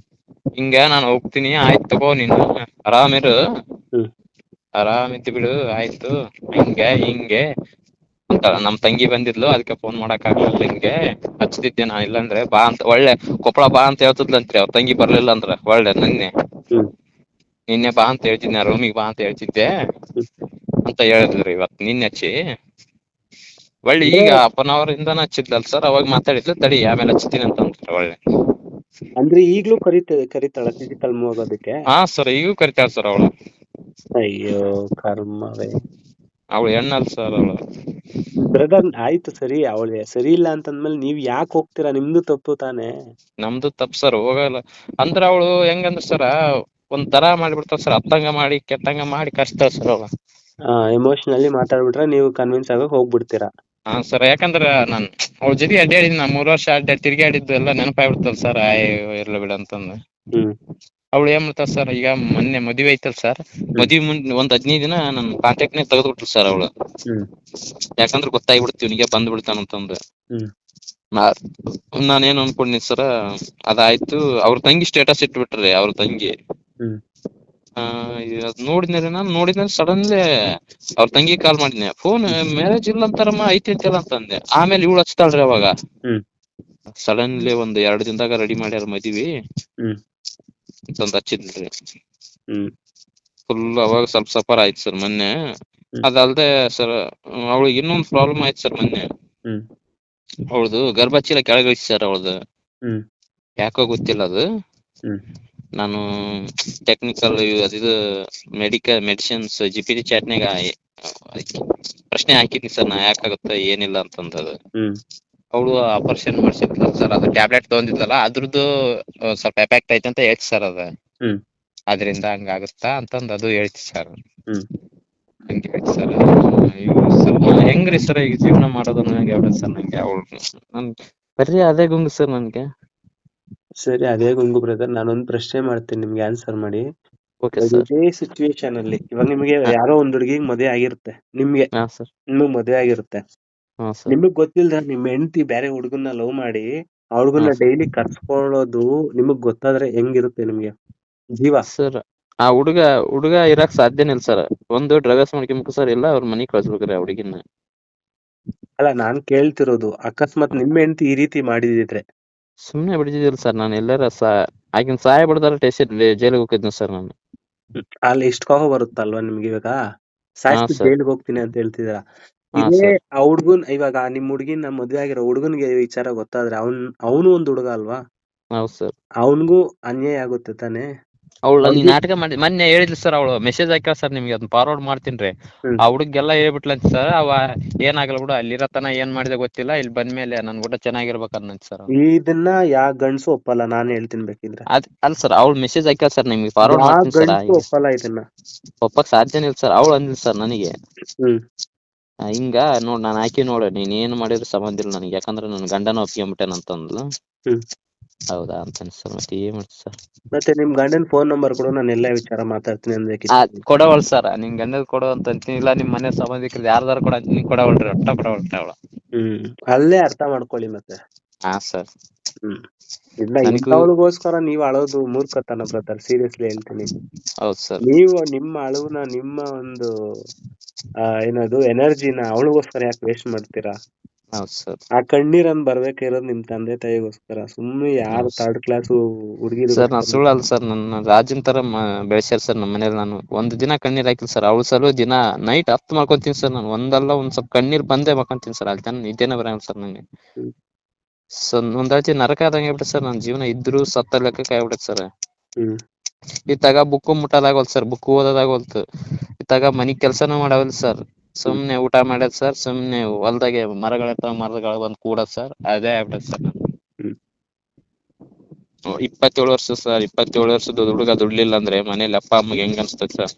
Speaker 2: ಹಿಂಗ ನಾನು ಹೋಗ್ತೀನಿ, ಆಯ್ತು ತಗೋ ನೀನು ಆರಾಮಿರು, ಆರಾಮಿದ್ದು ಬಿಡು, ಆಯ್ತು ಹಿಂಗೆ ಅಂತ. ನಮ್ ತಂಗಿ ಬಂದಿದ್ಲು, ಅದಕ್ಕೆ ಫೋನ್ ಮಾಡಕ್ ಆಗ್ಲಿಲ್ಲ, ಹಿಂಗೆ ಹಚ್ತಿದ್ದೆ ನಾನು. ಇಲ್ಲಾಂದ್ರೆ ಬಾ ಅಂತ, ಒಳ್ಳೆ ಕೊಪ್ಪಳ ಬಾ ಅಂತ ಹೇಳ್ತಿದ್ಲಂತ್ರಿ ಅವ್ರ ತಂಗಿ. ಬರ್ಲಿಲ್ಲ ಅಂದ್ರ ಒಳ್ಳೆ ನಿನ್ನೆ ಬಾ ಅಂತ ಹೇಳ್ತಿದ್ದೆ, ರೂಮಿಗೆ ಬಾ ಅಂತ ಹೇಳ್ತಿದ್ದೆ ಅಂತ ಹೇಳಿದ್ರಿ ಇವತ್ತು ನಿನ್ನೆ ಹಚ್ಚಿ. ಒಳ್ಳೆ ಈಗ ಅಪ್ಪನ ಅವರ್ ಇಂದಾನ ಹಚ್ಚಿದ್ಲಲ್ ಸರ್, ಅವಾಗ ಮಾತಾಡಿದ್ಲು. ತಡಿ ಆಮೇಲೆ ಹಚ್ತೀನಿ ಅಂತ ಅಂತಾರೆ. ಒಳ್ಳೆ
Speaker 1: ಅಂದ್ರೆ ಈಗ್ಲೂ ಕರಿತಾಳ ಫಿಸಿಕಲ್ ಹೋಗೋದಕ್ಕೆ?
Speaker 2: ಹಾ ಸರ್, ಈಗೂ ಕರಿತಾಳ ಸರ್ ಅವಳು.
Speaker 1: ಅಯ್ಯೋ ಕರ್ಮವೇ.
Speaker 2: ಅವಳು ಹೆಣ್ಣಲ್ ಸರ್ ಅವಳು.
Speaker 1: ಬ್ರದರ್ ಆಯ್ತು ಸರಿ, ಅವಳು ಸರಿ ಇಲ್ಲ ಅಂತಂದ್ಮೇಲೆ ನೀವ್ ಯಾಕೆ ಹೋಗ್ತೀರಾ? ನಿಮ್ದು ತಪ್ಪು ತಾನೆ?
Speaker 2: ನಮ್ದು ತಪ್ಪು ಸರ್, ಹೋಗಲ್ಲ. ಅಂದ್ರ ಅವಳು ಹೆಂಗಂದ್ರ ಸರ್, ಒಂದ್ ತರ ಮಾಡಿಬಿಡ್ತಾಳ ಸರ್, ಅತ್ತಂಗ ಮಾಡಿ ಕೆಟ್ಟಂಗ ಮಾಡಿ ಕಳಿಸ್ತಾಳ ಸರ್ ಅವಳು.
Speaker 1: ಎಮೋಷನಲಿ ಮಾತಾಡ್ಬಿಟ್ರೆ ನೀವು ಕನ್ವಿನ್ಸ್ ಆಗಕ್ ಹೋಗ್ಬಿಡ್ತೀರಾ? ಹಾ
Speaker 2: ಸರ್, ಯಾಕಂದ್ರ ನಾನ್ ಅವ್ಳ ಜೊತೆ ಅಡ್ಡಾಡಿದ್, 3 ವರ್ಷ ತಿರ್ಗಾಡಿದ್ದು ಎಲ್ಲ ನೆನಪಾಗ್ಬಿಡ್ತಲ್ಲ ಸರ್. ಇರ್ಲ ಬಿಡ ಅಂತಂದು ಅವಳು ಏನ್ ಮಾಡ್ತಾಳ ಸರ್, ಈಗ ಮೊನ್ನೆ ಮದ್ವೆ ಐತಲ್ ಸರ್, ಮದ್ವಿ ಮುಂದ್ ಒಂದ್ 15 ದಿನ ನನ್ ಕಾಂಟ್ಯಾಕ್ಟ್ ನೇ ತೆಗೆದ್ಬಿಟ್ಲು ಸರ್ ಅವಳು. ಯಾಕಂದ್ರೆ ಗೊತ್ತಾಗ್ಬಿಡ್ತು ಇವನಿಗೆ ಬಂದ್ಬಿಡ್ತಾನಂತಂದು. ನಾನೇನ್ ಅನ್ಕೊಂಡಿನಿ ಸರ್, ಅದಾಯ್ತು. ಅವ್ರ ತಂಗಿ ಸ್ಟೇಟಸ್ ಇಟ್ಬಿಟ್ರಿ, ಅವ್ರ ತಂಗಿ ನೋಡಿದ್ಮೇಲೆ ನಾನು ಸಡನ್ಲಿ ಅವ್ರ ತಂಗಿ ಕಾಲ್ ಮಾಡಿದ್ನೆ, ಫೋನ್ ಮ್ಯಾರೇಜ್ ಇಲ್ಲ ಅಂತಾರಮ್ಮ, ಐತಿ ಅಂತೆಲ್ಲ ಅಂತಂದೆ. ಆಮೇಲೆ ಇವಳು ಹಚ್ತಾಳ್ರಿ ಅವಾಗ ಸಡನ್ಲಿ ಒಂದ್ 2 ದಿನದಾಗ ರೆಡಿ ಮಾಡ್ಯಾರ ಮದ್ವಿ ಅಂತಂದ್ ಹಚ್ಚಿದ್ರಿ. ಫುಲ್ ಅವಾಗ ಸ್ವಲ್ಪ ಸಫರ್ ಆಯ್ತು ಸರ್ ಮೊನ್ನೆ. ಅದಲ್ದೆ ಸರ್ ಅವಳಿಗೆ ಇನ್ನೊಂದು ಪ್ರಾಬ್ಲಮ್ ಆಯ್ತು ಸರ್ ಮೊನ್ನೆ. ಅವಳದು ಗರ್ಭಚೀಲ ಕೆಳಗೈತಿ ಸರ್ ಅವಳದು. ಯಾಕೋ ಗೊತ್ತಿಲ್ಲ ಅದು. ನಾನು ಟೆಕ್ನಿಕಲ್ ಅದಿದು ಮೆಡಿಸಿನ್ಸ್ GPT ಚಾಟ್ನಾಗ ಪ್ರಶ್ನೆ ಹಾಕಿದ್ನಿ ಸರ್, ನಾ ಯಾಕಾಗುತ್ತೆ ಏನಿಲ್ಲ ಅಂತಂದದು. ಅವಳು ಆಪರೇಷನ್ ಮಾಡ್ಸಿದ್ಲ ಸರ್, ಅದು ಟ್ಯಾಬ್ಲೆಟ್ ತಗೊಂಡಿದ್ಲಲ್ಲ ಅದ್ರದ್ದು ಸ್ವಲ್ಪ ಎಫೆಕ್ಟ್ ಐತೆ ಅಂತ ಹೇಳ್ತಿ ಸರ್ ಅದ. ಅದ್ರಿಂದ ಹಂಗಾಗುತ್ತಾ ಅಂತಂದ್ ಅದು ಹೇಳ್ತಿ ಸರ್. ಹಂಗೆ ಹೇಳ್ತಿ ಸರ್. ಹೆಂಗ್ರಿ ಸರ್ ಈಗ ಜೀವನ ಮಾಡೋದು ನನಗೆ ಹೇಳ್ರಿ ಸರ್. ನಂಗೆ ಅವಳು ಬರೀ ಅದೇ ಗುಂಗು ಸರ್ ನನ್ಗೆ.
Speaker 1: ಸರಿ, ಅದೇ ಗುಂಗು ಬ್ರದರ್. ನಾನೊಂದ್ ಪ್ರಶ್ನೆ ಮಾಡ್ತೀನಿ, ನಿಮ್ಗೆ ಆನ್ಸರ್ ಮಾಡಿ. ಇದೇ ಸಿಚುವೇಶನ್ ಅಲ್ಲಿ ಇವಾಗ ನಿಮ್ಗೆ ಯಾರೋ ಒಂದ್ ಹುಡುಗಿಗೆ ಮದುವೆ ಆಗಿರುತ್ತೆ, ನಿಮ್ಗ್ ಮದುವೆ ಆಗಿರುತ್ತೆ. ನಿಮಗ್ ಗೊತ್ತಿಲ್ದ ನಿಮ್ ಹೆಂಡತಿ ಬೇರೆ ಹುಡುಗನ್ನ ಲವ್ ಮಾಡಿ ಆ ಹುಡುಗನ್ನ ಡೈಲಿ ಕರ್ಸ್ಕೊಳ್ಳೋದು ನಿಮಗ್ ಗೊತ್ತಾದ್ರೆ ಹೆಂಗಿರುತ್ತೆ ನಿಮ್ಗೆ ಜೀವ?
Speaker 2: ಸರ್ ಆ ಹುಡುಗ ಇರಕ್ ಸಾಧ್ಯನೇ ಇಲ್ಲ ಸರ್. ಒಂದು ಡ್ರಗ್ಸ್ ಮಾಡ್ಕೊಂಬೇಕು ಸರ್, ಇಲ್ಲ ಅವ್ರ ಮನಿಗ್ ಕಳ್ಸ್ಬೇಕ್ರಿ ಆ ಹುಡುಗಿನ.
Speaker 1: ಅಲ್ಲ, ನಾನ್ ಕೇಳ್ತಿರೋದು, ಅಕಸ್ಮಾತ್ ನಿಮ್ ಹೆಂಡತಿ ಈ ರೀತಿ ಮಾಡಿದಿದ್ರೆ
Speaker 2: ಸುಮ್ನೆ ಬಿಡ್ತಿದಿಲ್ಲ ಸರ್. ನಾನು ಎಲ್ಲಾರ ಆಕಿನ ಸಹಾಯ ಬಿಡ್ದಾರ ಜೈಲಿಗೆ ಹೋಗಿದ್ನ ಸರ್ ನಾನು.
Speaker 1: ಅಲ್ಲಿ ಇಷ್ಟ ಕೋಪ ಬರುತ್ತಲ್ವಾ ನಿಮ್ಗೆ? ಇವಾಗ ಸಾಯಿಸ್ಬಿಟ್ಟು ಜೈಲಿಗೆ ಹೋಗ್ತೀನಿ ಅಂತ ಹೇಳ್ತಿದ್ದೀರಾ. ಇದೇ ಆ ಹುಡ್ಗನ್, ಇವಾಗ ನಿಮ್ ಹುಡ್ಗಿನ ಮದ್ವೆ ಆಗಿರೋ ಹುಡ್ಗನ್ಗೆ ವಿಚಾರ ಗೊತ್ತಾದ್ರೆ ಅವನು ಒಂದ್ ಹುಡುಗ ಅಲ್ವಾ?
Speaker 2: ಹೌದು ಸರ್.
Speaker 1: ಅವನ್ಗೂ ಅನ್ಯಾಯ ಆಗುತ್ತೆ ತಾನೇ?
Speaker 2: ಅವಳು ನೀ ನಾಟಕ ಮಾಡಿ ಮೊನ್ನೆ ಹೇಳಿದ್ಲಿ ಸರ್, ಅವಳು ಮೆಸೇಜ್ ಹಾಕ್ಯಾಳ ಸರ್, ನಿಮ್ಗೆ ಅದನ್ನ ಫಾರ್ವರ್ಡ್ ಮಾಡ್ತೀನ್ರಿ. ಆ ಹುಡುಗೆಲ್ಲ ಹೇಳ್ಬಿಟ್ಲಂತ ಸರ್, ಅವ ಏನಾಗಲ್ಲ ಬಿಡು, ಅಲ್ಲಿರತನ ಏನ್ ಮಾಡಿದೆ ಗೊತ್ತಿಲ್ಲ, ಇಲ್ಲಿ ಬಂದ್ಮೇಲೆ ನನ್ ಊಟ ಚೆನ್ನಾಗಿರ್ಬೇಕನ್ನಂತ ಸರ್.
Speaker 1: ಇದನ್ನ ಯಾ ಗಂಡ್ಸು ಒಪ್ಪಲ್ಲ, ನಾನ್ ಹೇಳ್ತೀನಿ ಬೇಕಿದ್ರೆ.
Speaker 2: ಅಲ್ಲ ಸರ್, ಅವಳು ಮೆಸೇಜ್ ಹಾಕ್ಯಾಳ ಸರ್, ನಿಮ್ಗೆ ಫಾರ್ವರ್ಡ್ ಮಾಡ್ತೀನಿ ಸರ್.
Speaker 1: ಒಪ್ಪಲ್ಲ ಇದನ್ನ,
Speaker 2: ಒಪ್ಪಕ್ ಸಾಧ್ಯನೇ ಇಲ್ಲ ಸರ್. ಅವಳು ಅಂದಿಲ್ಲ ಸರ್ ನನಗೆ, ಹಿಂಗ ನೋಡ್ ನಾನ್ ಹಾಕಿ ನೋಡ, ನೀನ್ ಏನ್ ಮಾಡಿದ್ರು ಸಂಬಂಧ ಇಲ್ಲ ನನಗೆ, ಯಾಕಂದ್ರೆ ನನ್ ಗಂಡನ ಒಪ್ಕೊಂಬಿಟ್ಟೆನಂತಂದ್ಲು. ಹೌದಾ ಅಂತಾನೆ ಸರ್. ಮತ್ತೆ ಏನ್ ಮಾಡ್ತಿ ಸರ್? ಮತ್ತೆ
Speaker 1: ನಿಮ್ ಗಂಡನ್ ಫೋನ್ ನಂಬರ್ ಕೊಡು, ನಾನು ಎಲ್ಲಾ ವಿಚಾರ ಮಾತಾಡ್ತೀನಿ ಅಂದ್ರೆ
Speaker 2: ಕೊಡವಳ್ ಸರ್. ನಿಮ್ ಗಂಡನ್ ಕೊಡು ಅಂತ ಅಂತೀನಿ, ಇಲ್ಲ ನಿಮ್ ಮನೆ ಸಂಬಂಧಿಕರು ಯಾರ್ದಾರು ಕೊಡ ಅಂತೀನಿ, ಕೊಡವಳ್ರಿ, ಒಟ್ಟ ಕೊಡವಳ್ರಿ ಅವಳು.
Speaker 1: ಅಲ್ಲೇ ಅರ್ಥ ಮಾಡ್ಕೊಳ್ಳಿ ಮತ್ತೆ.
Speaker 2: ಹಾ ಸರ್.
Speaker 1: ಇಲ್ಲ, ಇಂಥವಳಿಗೋಸ್ಕರ ನೀವ್ ಅಳೋದು ಮೂರ್ಖತನ ಬ್ರದರ್, ಸೀರಿಯಸ್ಲಿ ಹೇಳ್ತೀನಿ.
Speaker 2: ಹೌದು ಸರ್.
Speaker 1: ನೀವು ನಿಮ್ಮ ಅಳುವನ್ನ, ನಿಮ್ಮ ಒಂದು ಏನದು ಎನರ್ಜಿನ ಅವಳಿಗೋಸ್ಕರ ಯಾಕೆ ವೇಸ್ಟ್ ಮಾಡ್ತೀರಾ?
Speaker 2: ಹೌದು ಸರ್.
Speaker 1: ಆ ಕಣ್ಣೀರನ್ ಬರ್ಬೇಕಿರೋದು ನಿಮ್ ತಂದೆ ತಾಯಿಗೋಸ್ಕರ, ಸುಮ್ಮನೆ ಯಾರು ಥರ್ಡ್ ಕ್ಲಾಸ್ ಹುಡುಗಿರು.
Speaker 2: ಸರ್ ನಾನ್ ಸುಳ್ಳಲ್ಲ ಸರ್, ನನ್ನ ರಾಜನ್ ತರ ಬೆಳೆಸ್ಯಾರ ಸರ್ ನಮ್ಮ ಮನೇಲಿ. ನಾನು ಒಂದ್ ದಿನ ಕಣ್ಣೀರ್ ಹಾಕಿಲ್ಲ ಸರ್. ಅವಳ ಸಲ ದಿನ ನೈಟ್ 10 ಮಾಡ್ಕೊಂತೀನಿ ಸರ್ ನಾನು. ಒಂದಲ್ಲ ಒಂದ್ ಸ್ವಲ್ಪ ಕಣ್ಣೀರ್ ಬಂದೇ ಮಾಡ್ಕೊಂತೀನಿ ಸರ್. ಅಲ್ಲಿ ತನ ನಿದ್ದೆನೇ ಬರಲ್ಲ ಸರ್ ನಂಗೆ. ಒಂದಾಚೆ ನರಕ ಆದಂಗೆ ಆಗ್ಬಿಟ್ಟೆ ಸರ್ ನನ್ನ ಜೀವನ. ಇದ್ರು ಸತ್ತ ಲೆಕ್ಕಕ್ಕೆ ಆಗ್ಬಿಟ್ಟೆ ಸರ್. ಇತ್ತಾಗ ಬುಕ್ ಮುಟ್ಟೋದಾಗೋಲ್ತು ಸರ್, ಬುಕ್ ಓದೋದಾಗೋಲ್ತು. ಇತ್ತಾಗ ಮನಿ ಕೆಲ್ಸನೂ ಮಾಡವಲ್ ಸರ್. ಸುಮ್ನೆ ಊಟ ಮಾಡೋದ್ ಸರ್, ಸುಮ್ನೆ ಹೊಲ್ದಾಗೆ ಮರಗಳ ಬಂದ್ ಕೂಡೋದ್ ಸರ್, ಅದೇ ಆಗ್ಬಿಟ್ಟೆ ಸರ್. 27 ವರ್ಷ ಸರ್. 27 ವರ್ಷದ ಹುಡುಗ ದುಡ್ಲಿಲ್ಲ ಅಂದ್ರೆ ಮನೇಲಿ ಅಪ್ಪ ಅಮ್ಮಗೆ ಹೆಂಗ್ ಅನ್ಸ್ತದೆ ಸರ್?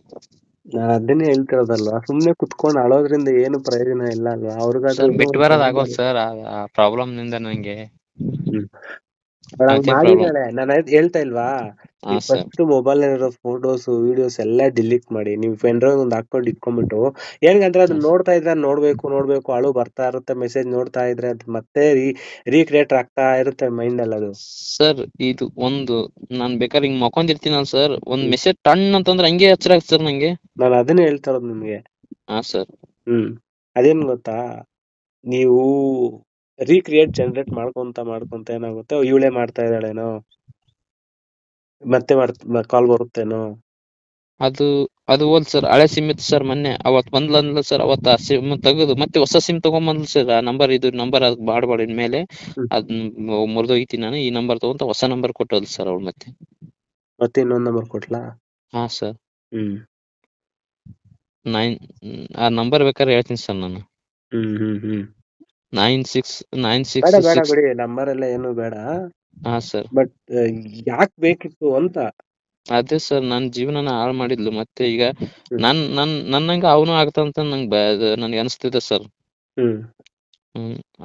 Speaker 1: ನಾನು ಅದನ್ನೇ ಹೇಳ್ತಿರೋದಲ್ವಾ, ಸುಮ್ನೆ ಕುತ್ಕೊಂಡು ಅಳೋದ್ರಿಂದ ಏನು ಪ್ರಯೋಜನ ಇಲ್ಲ ಅಲ್ವಾ? ಅವ್ರಿಗಾದ್ರೂ
Speaker 2: ಬಿಟ್ಟು ಬರೋದ್ ಆಗೋಲ್ತು ಸರ್, ಆ ಪ್ರಾಬ್ಲಮ್ ನಿಂದ ನಂಗೆ.
Speaker 1: ಮಾಡಿದಾಳೆ, ನಾನು ಹೇಳ್ತಾ ಇಲ್ವಾ? ಫಸ್ಟ್ ಮೊಬೈಲ್ ಇರೋ ಫೋಟೋಸ್ ವಿಡಿಯೋಸ್ ಎಲ್ಲಾ ಡಿಲೀಟ್ ಮಾಡಿ, ನೀವು ಪೆನ್ ಡ್ರೈವ್ ಒಂದು ಹಾಕೊಂಡು ಇಟ್ಕೊಂಡ್ಬಿಟ್ಟು, ಏನಂದ್ರೆ ಅದನ್ನ ನೋಡ್ತಾ ಇದ್ರೆ ನೋಡ್ಬೇಕು ಅಳು ಬರ್ತಾ ಇರುತ್ತೆ, ಮೆಸೇಜ್ ನೋಡ್ತಾ ಇದ್ರೆ ಅದು ಮತ್ತೆ ರೀಕ್ರಿಯೇಟ್ ಆಗ್ತಾ ಇರುತ್ತೆ ಮೈಂಡ್ ಅಲ್ಲಿ. ಅದು
Speaker 2: ಸರ್ ಇದು ಒಂದು ನಾನ್ ಬೇಕಾದ್ರೆ ಹಿಂಗ್ ಮಕ್ಕೊಂಡಿರ್ತೀನಲ್ಲ ಸರ್, ಒಂದ್ ಮೆಸೇಜ್ ಟಣ್ ಅಂತಂದ್ರೆ ಹಂಗೆ ಎಚ್ಚರ ಆಗ್ತದೆ ಸರ್ ನಂಗೆ.
Speaker 1: ನಾನು ಅದನ್ನೇ ಹೇಳ್ತಾ ಇರೋದು ನಿಮ್ಗೆ.
Speaker 2: ಹಾ ಸರ್.
Speaker 1: ಅದೇನ್ ಗೊತ್ತಾ, ನೀವು ರೀಕ್ರಿಯೇಟ್ ಜನರೇಟ್ ಮಾಡ್ಕೊಂತ ಏನಾಗುತ್ತೆ, ಇವಳೇ ಮಾಡ್ತಾ ಇದ್ದಾಳೇನೋ, ಮತ್ತೆ ಕಾಲ್ ಬರುತ್ತೇನೋ.
Speaker 2: ಅದು ಹೋದ್ ಸರ್, ಹಳೆ ಸಿಮ್ ಇತ್ತು ಸರ್. ಮೊನ್ನೆ ಅವತ್ ಬಂದ್ಲಂದ್ಲ ಸರ್, ಅವತ್ ಆ ಸಿಮ್ ತೆಗೆದು ಮತ್ತೆ ಹೊಸ ಸಿಮ್ ತಗೊಂಬಂದ್ಲು ಸರ್. ಆ ನಂಬರ್ ಅದು ಬಾಡ್ಬಾಡ ಇನ್ಮೇಲೆ ಅದ್ ಮುರಿದೋಗಿತಿ, ನಾನು ಈ ನಂಬರ್ ತಗೊಂತ ಹೊಸ ನಂಬರ್ ಕೊಟ್ಟೋದ್ ಸರ್ ಅವಳು. ಮತ್ತೆ
Speaker 1: ಇನ್ನೊಂದ್ ನಂಬರ್ ಕೊಟ್ಲಾ?
Speaker 2: ಹಾ ಸರ್. ಆ ನಂಬರ್ ಬೇಕಾದ್ರೆ ಹೇಳ್ತೀನಿ ಸರ್ ನಾನು. 9696
Speaker 1: ಬೇಡ ಬಿಡಿ, ನಂಬರ್ ಎಲ್ಲ ಏನು ಬೇಡ.
Speaker 2: ಹಾ ಸರ್.
Speaker 1: ಬಟ್ ಯಾಕೆ ಬೇಕಿತ್ತು ಅಂತ.
Speaker 2: ಅದೇ ಸರ್, ನನ್ ಜೀವನನ ಹಾಳು ಮಾಡಿದ್ಲು. ಮತ್ತೆ ಈಗ ನನ್ನಂಗ ಅವನು ಆಗ್ತಂತ ನನ್ಗೆ ಅನಿಸ್ತಿದೆ ಸರ್.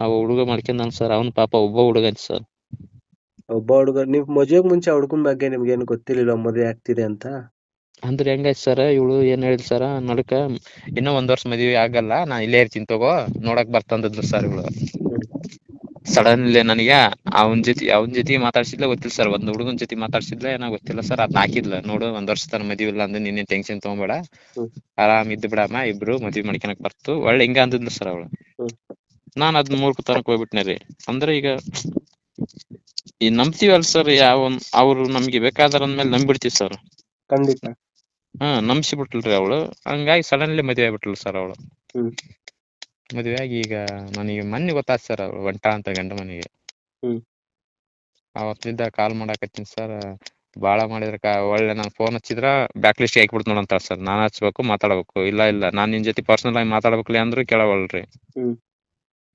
Speaker 2: ಆ ಹುಡುಗ ಮಾಡ್ಕೊಂಡ್ ಸರ್, ಅವನು ಪಾಪ ಒಬ್ಬ ಹುಡುಗ ಸರ್.
Speaker 1: ಒಬ್ಬ ಹುಡುಗ. ನೀವ್ ಮದ್ವೆಗ್ ಮುಂಚೆ ಹುಡುಗನ್ ಬಗ್ಗೆ ನಿಮ್ಗೆ ಏನು ಗೊತ್ತಿರ್ಲಿಲ್ಲ ಮದ್ವೆ ಆಗ್ತಿದೆ ಅಂತ?
Speaker 2: ಅಂದ್ರೆ ಹೆಂಗಾಯ್ತು ಸರ್, ಇವಳು ಏನ್ ಹೇಳಿದ್ ಸರ್ ನಡ್ಕ, ಇನ್ನೂ 1 ವರ್ಷ ಮದ್ವೆ ಆಗಲ್ಲ, ನಾ ಇಲ್ಲೇ ಇರ್ತೀನಿ ತಗೋ, ನೋಡಕ್ ಬರ್ತಂದದ್ದು ಸರ್ ಇವಳು. ಸಡನ್ಲಿ ನನಗೆ ಅವನ ಜೊತೆ ಮಾತಾಡ್ಸಿದ್ಲೆ ಗೊತ್ತಿಲ್ಲ ಸರ್, ಒಂದ್ ಹುಡುಗನ ಜೊತೆ ಮಾತಾಡ್ಸಿದ್ಲೆ ಏನೋ ಗೊತ್ತಿಲ್ಲ ಸರ್, ಅದ್ನ ಹಾಕಿದ್ಲ ನೋಡು, 1 ವರ್ಷ ತನ ಮದ್ವಿ ಇಲ್ಲ ಅಂದ್ರೆ ನಿನ್ನೆ ಟೆನ್ಷನ್ ತಗೊಂಬೇಡ,
Speaker 1: ಹ್ಮ್
Speaker 2: ಆರಾಮ್ ಇದ್ದು ಬಿಡಮ್ಮ, ಇಬ್ರು ಮದ್ವಿ ಮಾಡ್ಕೊಳಕ್ ಬರ್ತು ಒಳ್ಳೆ ಹಿಂಗ ಅಂದಿದ್ಲು ಸರ್ ಅವಳು.
Speaker 1: ಹ್ಮ್
Speaker 2: ನಾನ್ ಅದ್ ಮೂರ್ಖತನಕ್ ಹೋಗ್ಬಿಟ್ನೆ ರೀ. ಅಂದ್ರೆ ಈಗ ಈ ನಂಬ್ತೀವಲ್ಲ ಸರ್, ಅವ್ರು ನಮ್ಗೆ ಬೇಕಾದ್ರ ಅಂದ್ಮೇಲೆ ನಂಬಿಡ್ತೀವಿ ಸರ್.
Speaker 1: ಖಂಡಿತ.
Speaker 2: ನಂಬಿಸಿಬಿಟ್ಲ್ರಿ ಅವಳು, ಹಂಗಾಗಿ ಸಡನ್ಲಿ ಮದ್ವೆ ಆಗ್ಬಿಟ್ಲು ಸರ್ ಅವಳು.
Speaker 1: ಹ್ಮ್
Speaker 2: ಮದ್ವೆ ಆಗಿ ಈಗ ನನಗೆ ಮೊನ್ನೆ ಗೊತ್ತಾಯ್ತು ಸರ್ ಅವ್ರು ಹೊಂಟ ಅಂತ ಗಂಡ ಮನೆಗೆ.
Speaker 1: ಹ್ಮ್
Speaker 2: ಅವತ್ತಿದ್ದ ಕಾಲ್ ಮಾಡಾಕತ್ತೀನಿ ಸರ್, ಬಾಳ ಮಾಡಿದ್ರ ಒಳ್ಳೆ ನಾನು ಫೋನ್ ಹಚ್ಚಿದ್ರ ಬ್ಯಾಕ್ ಲಿಸ್ಟ್ ಹಾಕ್ಬಿಡ್ತು ನೋಡಂತ ಸರ್. ನಾನ್ ಹಚ್ಬೇಕು ಮಾತಾಡ್ಬೇಕು, ಇಲ್ಲ ನಾನ್ ನಿನ್ ಜೊತೆ ಪರ್ಸನಲ್ ಆಗಿ ಮಾತಾಡ್ಬೇಕಲಿ ಅಂದ್ರು ಕೇಳವಲ್ರಿ.
Speaker 1: ಹ್ಮ್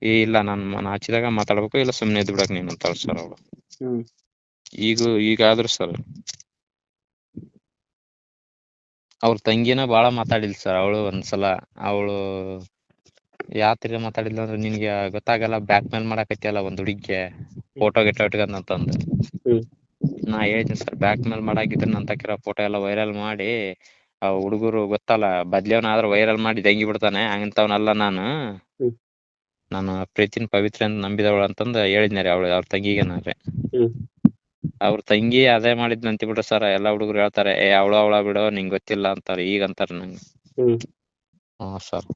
Speaker 2: ಇಲ್ಲ ನಾನು ಹಚ್ಚಿದಾಗ ಮಾತಾಡ್ಬೇಕು, ಇಲ್ಲ ಸುಮ್ನೆ ಇದ್ ಬಿಡಕ್ ನೀನ್ ಅಂತ ಸರ್ ಅವಳು.
Speaker 1: ಹ್ಮ್
Speaker 2: ಈಗಾದ್ರೂ ಸರ್ ಅವ್ರ ತಂಗಿನ ಬಾಳ ಮಾತಾಡಿಲ್ ಸರ್ ಅವಳು. ಒಂದ್ಸಲ ಅವಳು ಯಾತ್ರಿ ಮಾತಾಡಿಲ್ಲ ಅಂದ್ರೆ ನಿನ್ಗೆ ಗೊತ್ತಾಗಲ್ಲ, ಬ್ಯಾಕ್ ಮೇಲ್ ಮಾಡಾಕತ್ತಿಯಲ್ಲ ಒಂದ್ ಹುಡುಗಿಗೆ ಫೋಟೋ ಗಿಟೋ ಇಟ್ಕೊಂಡಂತಂದು.
Speaker 1: ಹ್ಮ್
Speaker 2: ನಾ ಹೇಳ್ತೀನಿ ಸರ್, ಬ್ಯಾಕ್ ಮೇಲ್ ಮಾಡಾಕಿದ್ರ ನನ್ ತಕಿರೋ ಫೋಟೋ ಎಲ್ಲ ವೈರಲ್ ಮಾಡಿ ಆ ಹುಡುಗರು ಗೊತ್ತಲ್ಲ ಬದ್ಲಿಯವನ ಆದ್ರೂ ವೈರಲ್ ಮಾಡಿ ದಂಗಿ ಬಿಡ್ತಾನೆ, ಹಂಗಂತವನಲ್ಲ ನಾನು.
Speaker 1: ಹ್ಮ್
Speaker 2: ನಾನು ಪ್ರೀತಿನ ಪವಿತ್ರ ಅಂತ ನಂಬಿದವಳು ಅಂತಂದು ಹೇಳಿದ್ನಾರಿ ಅವ್ರ ತಂಗಿಗೆ.
Speaker 1: ಹ್ಮ್
Speaker 2: ಅವ್ರ ತಂಗಿ ಅದೇ ಮಾಡಿದ್ನ ಅಂತ ಬಿಡ್ರಿ ಸರ್. ಎಲ್ಲಾ ಹುಡುಗರು ಹೇಳ್ತಾರೆ, ಅವಳ ಬಿಡೋ ನಿಂಗ್ ಗೊತ್ತಿಲ್ಲ ಅಂತಾರೆ, ಈಗ ಅಂತಾರ ನಂಗೆ.
Speaker 1: ಹ್ಮ್
Speaker 2: ಸರ್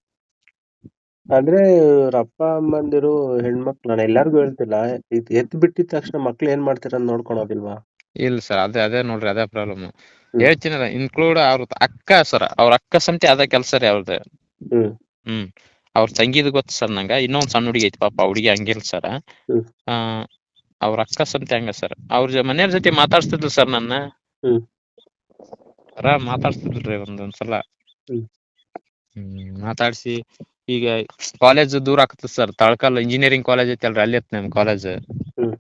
Speaker 1: ಅಂದ್ರೆ ಇವ್ರ ಅಪ್ಪ ಅಮ್ಮಂದಿರು ಹೆಣ್ಮಕ್ಳು, ನಾನು ಎಲ್ಲಾರ್ಗು ಹೇಳ್ತಿಲ್ಲ, ಎತ್ ಬಿಟ್ಟಿದ ತಕ್ಷಣ ಮಕ್ಳು ಏನ್ ಮಾಡ್ತೀರ ನೋಡ್ಕೊಳೋದಿಲ್ವಾ?
Speaker 2: ಇಲ್ಲ ಸರ್, ಅದೇ ನೋಡ್ರಿ, ಅದೇ ಪ್ರಾಬ್ಲಮ್.
Speaker 1: ಹ್ಮ್
Speaker 2: ಹೇಳ್ತೀನಲ್ಲ, ಇನ್ಕ್ಲೂಡ್ ಅವ್ರ ಅಕ್ಕ ಸರ್, ಅವ್ರ ಅಕ್ಕ ಸಂತಿ ಅದೇ ಕೆಲ್ಸ ರೀ ಅವ್ರದ್ದು.
Speaker 1: ಹ್ಮ್
Speaker 2: ಅವ್ರ ತಂಗಿದ್ ಗೊತ್ತು ಸರ್ ನಂಗ. ಇನ್ನೊಂದ್ ಸಣ್ಣ ಹುಡುಗಿ ಐತಿ ಪಾಪ, ಹುಡುಗಿ ಹಂಗಿಲ್ ಸರ್.
Speaker 1: ಹ್ಮ್
Speaker 2: ಅವ್ರ ಅಕ್ಕ ಸಂತೆ ಹಂಗ ಸರ್. ಅವ್ರ ಮನೆಯವ್ರ ಜೊತೆ ಮಾತಾಡ್ಸ್ತಿದ್ಲು ಸರ್ ನನ್ನ.
Speaker 1: ಹ್ಮ್
Speaker 2: ಮಾತಾಡ್ಸ್ತಿದ್ಲ್ರಿ ಒಂದೊಂದ್ಸಲ.
Speaker 1: ಹ್ಮ್
Speaker 2: ಮಾತಾಡ್ಸಿ ಈಗ ಕಾಲೇಜ್ ದೂರ ಆಗ್ತದೆ ಸರ್. ತಳಕಲ್ ಇಂಜಿನಿಯರಿಂಗ್ ಕಾಲೇಜ್ ಐತಲ್ರಿ, ಅಲ್ಲಿ ಇತ್ತು ನಮ್ ಕಾಲೇಜ್.
Speaker 1: ಹ್ಮ್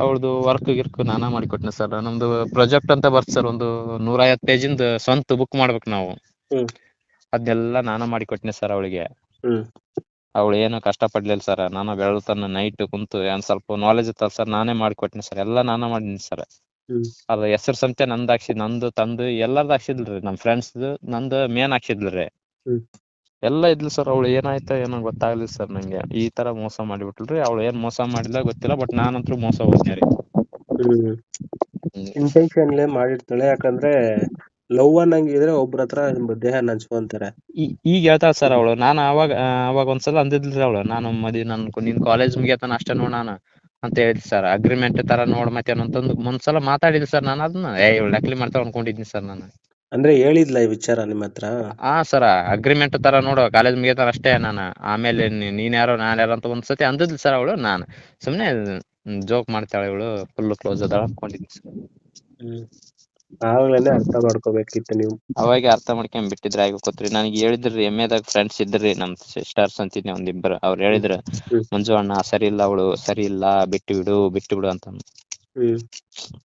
Speaker 2: ಅವ್ರದ್ದು ವರ್ಕ್ ಗಿರ್ಕ್ ನಾನಾ ಮಾಡಿಕೊಟ್ನೆ ಸರ್. ನಮ್ದು ಪ್ರಾಜೆಕ್ಟ್ ಅಂತ ಬರ್ತ್ ಸರ್, ಒಂದು 150 ಪೇಜಿಂದ ಸ್ವಂತ ಬುಕ್ ಮಾಡ್ಬೇಕು ನಾವು.
Speaker 1: ಹ್ಮ್
Speaker 2: ಅದೆಲ್ಲ ನಾನ ಮಾಡಿಕೊಟ್ನೆ ಸರ್ ಅವಳಿಗೆ.
Speaker 1: ಹ್ಮ್
Speaker 2: ಅವಳು ಏನು ಕಷ್ಟ ಪಡ್ಲಿಲ್ಲ ಸರ್. ನಾನು ಬೆಳತನ ನೈಟ್ ಕುಂತು ಏನ್ ಸ್ವಲ್ಪ ನಾಲೆಜ್ ಇತ್ತಲ್ಲ ಸರ್, ನಾನೇ ಮಾಡಿಕೊಟ್ನಿ ಸರ್. ಎಲ್ಲಾ ನಾನ ಮಾಡಿನಿ ಸರ್. ಅದ ಹೆಸರು ಸಂತೆ ನಂದ್ ಹಾಕ್ಸಿದ್, ನಂದು ತಂದು ಎಲ್ಲಾರ್ದು ಹಾಕ್ಸಿದ್ಲ್ರಿ. ನಮ್ ಫ್ರೆಂಡ್ಸ್ ನಂದು ಮೇನ್ ಹಾಕ್ಸಿದ್ಲ್ರಿ. ಎಲ್ಲ ಇದ್ಲು ಸರ್. ಅವಳು ಏನಾಯ್ತ ಏನೋ ಗೊತ್ತಾಗ್ಲಿಲ್ಲ ಸರ್ ನಂಗೆ. ಈ ತರ ಮೋಸ ಮಾಡಿಬಿಟ್ಲ್ರಿ. ಅವಳು ಏನ್ ಮೋಸ ಮಾಡಿಲ್ಲ ಗೊತ್ತಿಲ್ಲ, ಬಟ್ ನಾನಂತೂ ಮೋಸ ಹೋದ್ನಿ ರೀ.
Speaker 1: ಇಂಟೆನ್ಷನ್ಲೇ ಮಾಡಿರ್ತಾಳೆ. ಯಾಕಂದ್ರೆ ಲವ್ ಅನ್ನಂಗಿದ್ರೆ ಒಬ್ರ ಹತ್ರ ದೇಹ ಹಂಚ್ಕೊಂತಾರೆ.
Speaker 2: ಈಗ ಹೇಳ್ತಾಳ ಸರ್ ಅವಳು. ನಾನು ಅವಾಗ ಒಂದ್ಸಲ ಅಂದಿದ್ಲ್ರಿ ಅವಳು, ನಾನು ನಿನ್ ಕಾಲೇಜ್ ಮುಗಿಯತನ ಅಷ್ಟೇ ನೋಡ್ ನಾನು ಅಂತ ಹೇಳಿದ್ ಸರ್. ಅಗ್ರಿಮೆಂಟ್ ತರ ನೋಡ್ ಮತ್ತೆ ಅಂತಂದು ಒಂದ್ಸಲ ಮಾತಾಡಿದ್ ಸರ್. ನಾನು ಅದನ್ನ ಇವಳು ನಕಲಿ ಮಾಡ್ತಾಳ ಅನ್ಕೊಂಡಿದ್ನಿ ಸರ್ ನಾನು.
Speaker 1: ಅಂದ್ರೆ ಹೇಳಿದ್ಲ ಈ ವಿಚಾರ ನಿಮ್ಮ ಹತ್ರ?
Speaker 2: ಸರ್, ಅಗ್ರಿಮೆಂಟ್ ತರ ನೋಡು, ಕಾಲೇಜ್ ಮುಗಿಯತಾನ ಅಷ್ಟೇ ನಾನು, ಆಮೇಲೆ ನೀನ್ ಯಾರೋ ನಾನ್ ಯಾರೋ ಅಂತ ಒಂದ್ಸತಿ ಅಂದಿದ್ಲು ಸರ್ ಅವಳು. ನಾನು ಸುಮ್ನೆ ಜೋಕ್ ಮಾಡ್ತಾಳೆ ಇವಳು, ಫುಲ್ ಕ್ಲೋಸ್ ಅದಾಳ ಅನ್ಕೊಂಡಿದ್ನಿ ಸರ್.
Speaker 1: ಆವಾಗ್ಲೇನೆ ಅರ್ಥ ಮಾಡ್ಕೋಬೇಕಿತ್ತು ನೀವು.
Speaker 2: ಅವಾಗ ಅರ್ಥ ಮಾಡ್ಕೊಂಡ್ ಬಿಟ್ಟಿದ್ರೆ ಆಗೋತ್ರಿ. ನನಗೆ ಹೇಳಿದ್ರಿ ಎಮ್ಮೆದಾಗ ಫ್ರೆಂಡ್ಸ್ ಇದ್ರಿ, ನಮ್ ಸಿಸ್ಟರ್ಸ್ ಅಂತಿದ್ನಿ ಒಂದಿಬ್ರು. ಅವ್ರು ಹೇಳಿದ್ರು, ಮಂಜು ಅಣ್ಣ ಸರಿ ಇಲ್ಲ, ಅವಳು ಸರಿ ಇಲ್ಲ, ಬಿಟ್ಟು ಬಿಡು ಅಂತ.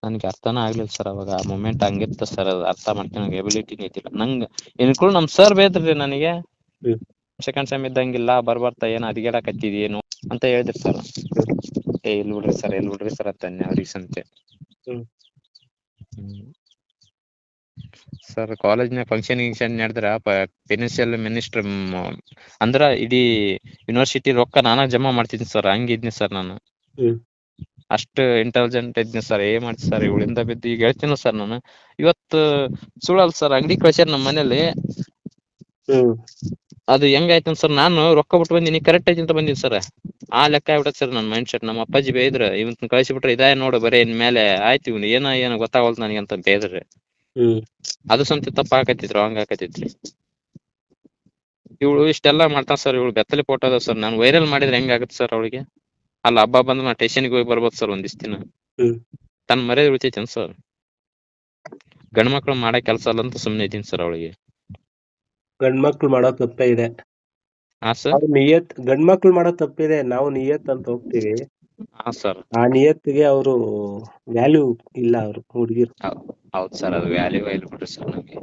Speaker 2: ನನ್ಗೆ ಅರ್ಥನ ಆಗ್ಲಿಲ್ಲ ಸರ್ ಅವಾಗ. ಆ ಮೂಮೆಂಟ್ ಹಂಗಿತ್ತು ಸರ್. ಅದು ಅರ್ಥ ಮಾಡ್ಕೊಳೋ ಎಬಿಲಿಟಿ ಐತಿಲ್ಲ ನಂಗೆ. ಇನ್ಕ್ಲೂಡ್ ನಮ್ ಸರ್ ಬೇದ್ರಿ ನನಗೆ, ಸೆಕೆಂಡ್ ಸೆಮ್ ಇದ್ದಂಗಿಲ್ಲ, ಬರ್ತಾ ಏನ್ ಅದ್ಗೇಡಕತ್ತಿದಿ ಏನು ಅಂತ ಹೇಳಿದ್ರಿ ಸರ್. ಎಲ್ಲಿ ಬಿಡ್ರಿ ಸರ್ ಅಂತ ಅಂದೆ ಅವ್ರಿಗೆ ಸಂತೆ. ಸರ್ ಕಾಲೇಜ್ನ ಫಂಕ್ಷನ್ ನಡೆದ್ರ ಫಿನಾನ್ಸಿಯಲ್ ಮಿನಿಸ್ಟರ್ ಅಂದ್ರ ಇಡೀ ಯೂನಿವರ್ಸಿಟಿ ರೊಕ್ಕ ನಾನಾ ಜಮಾ ಮಾಡ್ತಿದ್ನಿ ಸರ್. ಹಂಗಿದ್ನಿ ಸರ್ ನಾನು. ಅಷ್ಟು ಇಂಟೆಲಿಜೆಂಟ್ ಇದ್ನಿ ಸರ್. ಮಾಡ್ತಿ ಸರ್ ಇವಳಿಂದ ಬಿದ್ದು. ಈಗ ಹೇಳ್ತೀನ ಸರ್ ನಾನು, ಇವತ್ತು ಸುಳ್ಳಲ್ ಸರ್, ಅಂಗಡಿ ಕಳ್ಸ್ಯಾರ ನಮ್ ಮನೇಲಿ. ಅದು ಹೆಂಗಾಯ್ತು ಸರ್, ನಾನು ರೊಕ್ಕ ಬಿಟ್ಟು ಬಂದಿನಿ, ಕರೆಕ್ಟ್ ಐತಿ ಅಂತ ಬಂದಿನಿ ಸರ್. ಆ ಲೆಕ್ಕ ಆಗ್ಬಿಟ್ಟೈತೆ ಸರ್ ನನ್ ಮೈಂಡ್ ಸೆಟ್. ನಮ್ಮ ಅಪ್ಪಾಜಿ ಬೈದ್ರು, ಇವನ್ ಕಳಿಸಿ ಬಿಟ್ರೆ ಇದೇ ನೋಡು ಬರೀ ಇನ್ ಮೇಲೆ ಆಯ್ತು, ಇವ್ನು ಏನೋ ಗೊತ್ತಾಗವಲ್ತು ನನಗೆ ಅಂತ ಬೈದ್ರಿ. ಅದು ಸ್ವಂತ ತಪ್ಪ ಹಾಕತ್ತಿದ್ರು, ಹಂಗ ಹಾಕತಿತ್ರಿ. ಇವಳು ಇಷ್ಟೆಲ್ಲಾ ಮಾಡ್ತಾಳ ಸರ್. ಇವಳು ಬೆತ್ತಲೆ ಫೋಟೋ ಅದಾವ ಸರ್. ನಾನು ವೈರಲ್ ಮಾಡಿದ್ರೆ ಹೆಂಗ ಆಗುತ್ತೆ ಸರ್ ಅವಳಿಗೆ? ಅಲ್ಲ ಹಬ್ಬ ಬಂದ್ ನಾ ಸ್ಟೇಷನ್ಗೆ ಹೋಗಿ ಬರ್ಬೋದು ಸರ್ ಒಂದಿಷ್ಟು ದಿನ. ತನ್ನ ಮರ್ಯಾದೆ ಉಳಿತೈತೇನ್ ಸರ್? ಗಂಡ್ಮಕ್ಳು ಮಾಡೋ ಕೆಲ್ಸ ಅಲ್ಲ ಅಂತ ಸುಮ್ನೆ ಇದೀನಿ ಸರ್ ಅವಳಿಗೆ.
Speaker 1: ಗಂಡ್ಮಕ್ಳು ಮಾಡೋ ತಪ್ಪೇ ಇದೆ. ಗಂಡ್ಮಕ್ಳು ಮಾಡೋ ತಪ್ಪಿದೆ. ನಾವು ನಿಯತ್ ಅಂತ ಹೋಗ್ತೀವಿ. ಆ ನಿಯತ್ತಿಗೆ ಅವರು ವ್ಯಾಲ್ಯೂ ಇಲ್ಲ. ಅವರು ಹುಡುಗಿರು.
Speaker 2: ಹೌದು ಸರ್, ಅದು ವ್ಯಾಲ್ಯೂ ಇಲ್ಲ ಬಿಡ್ರಿ ಸರ್ ನಮ್ಗೆ.